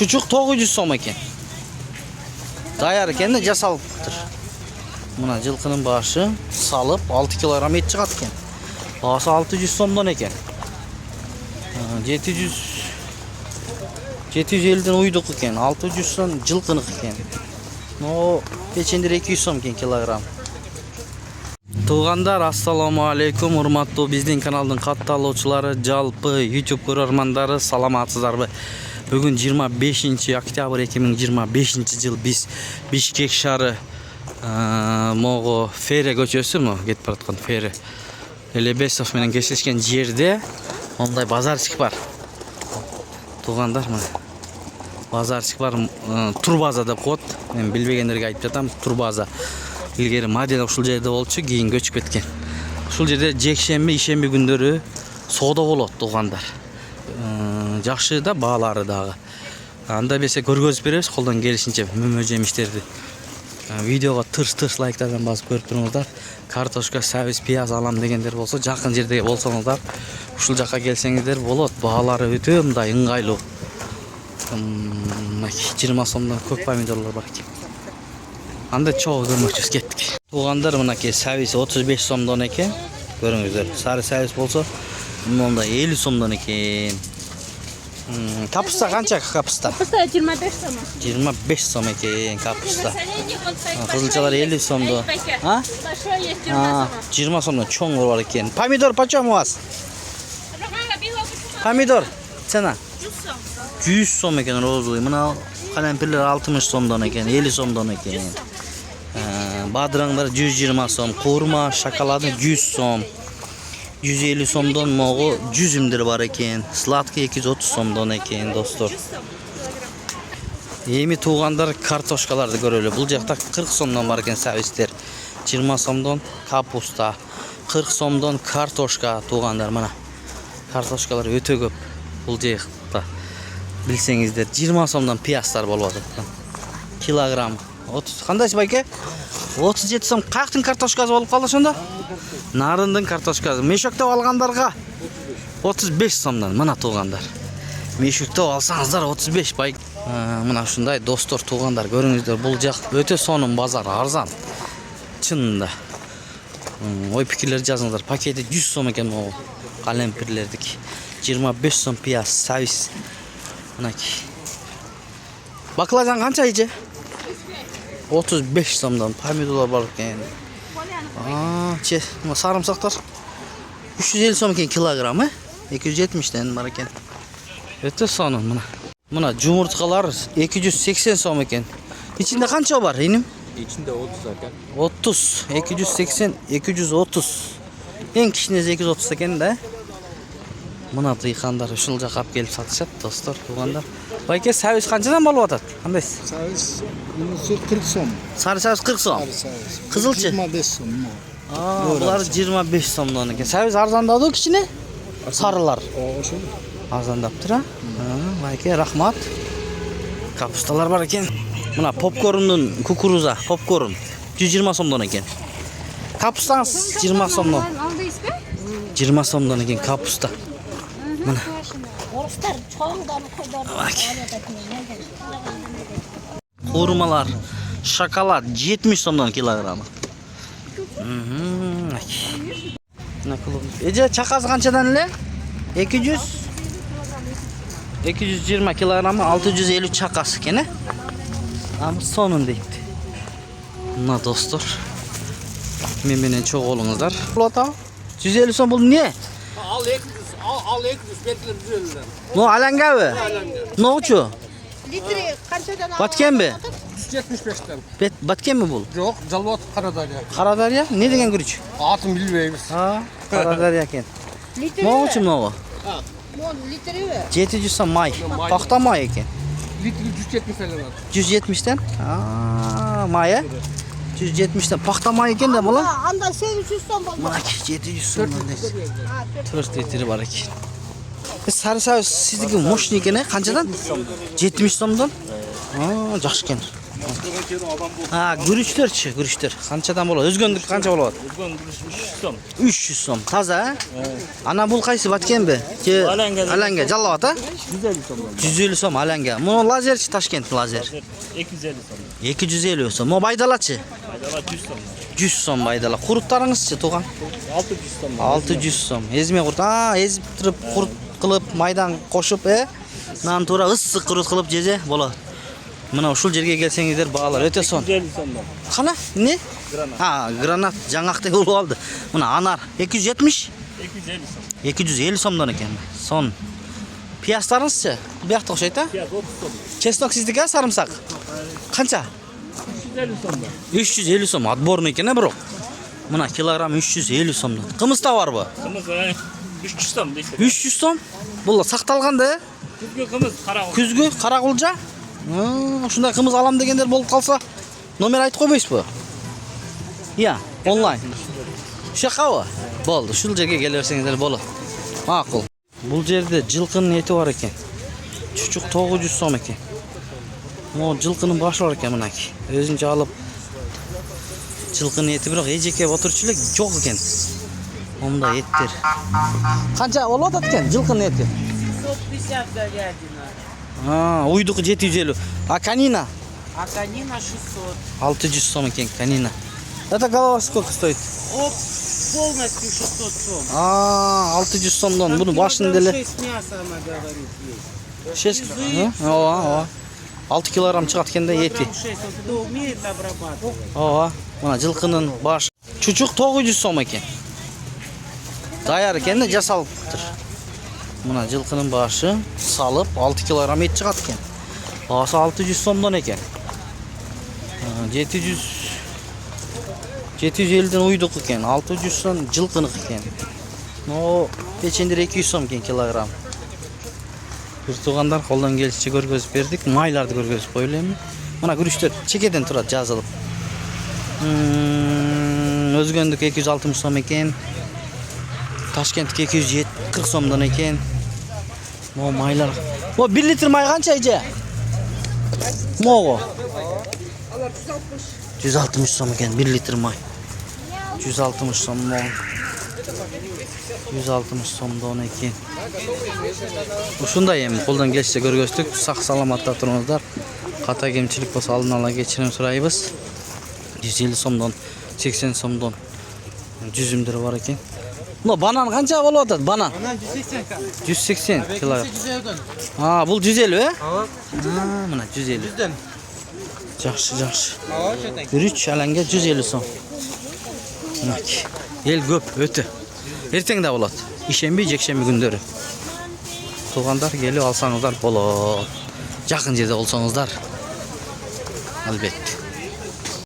Çocuk 900 so'm ekan. Dayar ekan da jasalibdir. Mana жылқының başı salib 6 kilogram et chiqadi ekan. Bahası 600 so'mdan ekan. 750'den uyduk ekan. 600 so'm жылқынық ekan. No, pechendir 200 so'm ekan kilogram. Туғандар, ассаламу алейкум, урматтуу биздин каналдын катталуучулары, жалпы YouTube көрөрмандары, саламатсыздарбы? Бүгүн 25 октябрь 2025 жыл биз Бишкек шаары могу Фере көчөсү кетип бараткан Фере Элебесов менен кесишкен жерде мондай базарчык бар. Туғандар, мына базарчык бар, Турбаза деп коет. Мен билбегендерге айтып жатам, Турбаза. Илгери Мадина ушул жерде болчу, кийин көчүп кеткен. Ушул жерде жекшемби, ишемби күндөрү соода болот, тугандар. Жакшы да, баалары дагы. Анда бесе көргөзүп беребиз, колдон келишинче мөмө жемиштерди. Видеого тырс лайктардан басып көрүп туруңуздар. Картошка, сабиз, пияз алам дегендер болсо, жакын жерде болсоңуздар, ушул жакка келсеңиздер болот. Баалары өтө мындай ыңгайлуу. 20 сомдон көк помидорлор бар экен. Анда чоң көрмөкчүбүз, кеттик. Тугандар, мынакей сабиз 35 сомдон экен. Көрүңүздөр. Сары сабиз болсо, мында 50 сомдон экен. Капуста канча капуста? Капуста 25 сом. 25 сом экен капуста. Кызылчалар 50 сомдо. А? Большой есть 20 сом. 20 сомдон чоң бар экен. Помидор почем у вас? Помидор цена 100 сом экен розовый. Мына калемпирлер 60 сомдон экен, 50 сомдон экен. Бадыраңдар 120 сом, курма, шоколады 100 сом. 150 сомдон могу жүзүмдөр бар экен. Сладкий 230 сомдон экен, достор. Эми тугандар, картошкаларды көрөлү. Бул жакта 40 сомдон бар экен сабиздер. 20 сомдон капуста, 40 сомдон картошка, тугандар, мына. Картошкалар өтө көп бул жакта. Билсеңиздер, 20 сомдон пияздар болуп атат. Килограмм 30. Кандайсыз байке? 37 сом. Каяктын картошкасы болуп калды ошондо? Нарындын картошкасы. Мешөктөп алгандарга 35 сомдон. Мына тугандар. Мешөктөп алсаңыздар 35 бай. Мына ушундай достор, тугандар, көрүңүздөр, бул жак өтө сонун базар, арзан. Чынында. Ой пикирлер жазыңыздар. Пакети 100 сом экен могу. Калемпирлердики. 25 сом пияз, сабиз. Мынакей. Баклажан канча ije? 35 сомдон помидорлор бар экен. Сарымсактар 350 сом экен килограммы, 270тен бар экен. Өтө сонун мына. Мына жумурткалар 280 сом экен. Ичинде канча бар, иним? İçinde 30 ekan. 30, 280, 230. Эң кичинеси 230 экен да. Мына дыйкандар ушул жакка алып келип сатышат, достор, тугандар. Байке, сабиз канчадан болуп атат? Кандайсыз? Сабиз 40 сом. Сары сабиз 40 сом. Кызылчы 25 сом. Булар 25 сомдон экен. Сабиз арзандады кичине? Сарылар. Ошо. Арзандаптыр, а? Байке, рахмат. Капусталар бар экен. Мына попкорндун кукуруза, попкорн 120 сомдон экен. Капустаңыз 20 сомдон. 20 сомдон экен капуста. Мына. Орустар чоңдон койдор. Курмалар, шоколад 70 сомдон килограммы. Эже чакасы канчадан эле? 200 220 килограммы, 650 чакасы экен, э? Сонун дейт. Мына достор. Мен менен чоң болуңуздар. Болот а? 150 сом бул эмне? Al 200, al 200 betlep düzeliler. Ну, алангабы? Ночу? Литри канчадан алып? Баткенби? 175'ten. Баткенби бул? Yok, Жалбат Карадария. Карадария? Не деген күрүч? Atın bilmeyimiz. Карадария экен. Литри. Могучу много? Мон литри. 700 сом май. Пахта май экен. Litri 170 falan. 170'ten? Май, 170'ten. Пахта май экен да бул? Анда 800 сом болду. Мына 700 сом. 4 литри бар экен. Сары сабиз сиздики мощный экен, канчадан? 70 сомдон? Жакшы экен. Ha, gürüçtörçü, gürüçtör. Qanchadan bo'ladi? O'zgondiki qancha bo'ladi? O'zgon 300 so'm. 300 so'm. Toza, ha? Ana bu qaysi vatkenbi? Alanga, Jallobat, ha? 150 so'm. 150 so'm alanga. Bu lazerchi Toshkent lazer. 250 so'm. 250 so'm. Bu baydalachi? Baydala 100 so'm. 100 so'm baydala. Qurutlaringizchi, to'g'an? 600 so'm. 600 so'm. Ezmey qurut. Ha, ezib turib qurut qilib, maydan qo'shib, nan to'ra issiq qurut qilib jeze bo'ladi. Mana ушул жерге келсеңиздер баалар өтө сон. 150 so'mdan. Qana? Ne? Granat. Ha, granat жаңақтай bo'lib oldi. Mana anar 270, 250 so'm. 250 so'mdan ekan. Son. Piyazlaringizchi? Bu yoqda o'xshaydi, ha? Piyaz 30 so'm. Chesnok sizniki, sarimsoq. Qancha? 350 so'mdan. 350 so'm. Отборный ekan, biroq. Mana kilogram 350 so'mdan. Qimiz tovar bu. Qimiz 300 so'm deysiz. 300 so'm. Bular saqtalganda, Kuzgi qimiz qara. kuzgi qaraqulja. Shunday qimiz alam deganlar bo'lib qolsa, nomer aytib qo'ymaysiz bu. Ya, onlayn. Shu qava. Bo'ldi, shu yerga kelaversangizlar bo'ladi. Ma'qul. Bu yerda jilqinning eti bor ekan. Chuchuq 900 so'm ekan. Bu jilqinning boshi bor ekan bunaki. O'zincha olib jilqinning eti biroq ejekka o'tirchilik yo'q ekan. Onda etdir. Qancha bo'ladi ekan jilqinning eti? 150 говядина, Ha, uyduqi 750. A kanina а конина 600. 600 so'm ekan kanina. Это голова сколько стоит? Оп, полностью 600 сом. Aa, 600 so'mdan buni boshini dele. 6 мяса, она говорит, есть. 6 ha. 6 kilogram chiqatganda yeti. Килограмм 6, вот кто умеет обрабатывать. Ha, mana jilqining bosh. Chuchuq 900 so'm ekan. Tayyor ekanda jasalibdir. Mana jilqining boshi salib 6 kilogram et chiqadi ekan. Boshi 600 so'mdan ekan. 750 dan uyduq ekan. 600 so'm jilqiniq ekan. No, pechendir 200 so'm ekan kilogram. Biz tuğanlar qo'ldan kelishicha ko'rgazib berdik. Maylarni ko'rgazib qo'yaylikmi? Mana gurishlar chekadan turadi yozilib. O'zgondiki 260 so'm ekan. Toshkentga 240 so'mdan ekan. Bu maylar. Bu 1 litr may qancha ija? Mo'g'o. 160 so'm ekan 1 litr may. 160 so'm. 160 so'mdan ekan. Shunday ham qo'ldan kelishicha ko'rgazdik. Sog' salomatda turingizlar. Qata kemchilik bo'lsa oldin ola kechirim so'raymiz. 150 so'mdan 80 so'mdan juzimdir bor ekan. No, banan qancha bo'ladi? Banan. Banan 180 180 kilogram. 150'dan. Ha, bu 150, ha? Ha, Ha, mana 150. 100'dan. Yaxshi, yaxshi. Ha, şöyle. 3 alanga 150 so'm. El ko'p, o'ti. Ertangda bo'ladi. Ishanba, yakshanba kunlari. Tuğanlar kelib olsangizlar bo'ladi. Yaqin yerda olsangizlar albatta.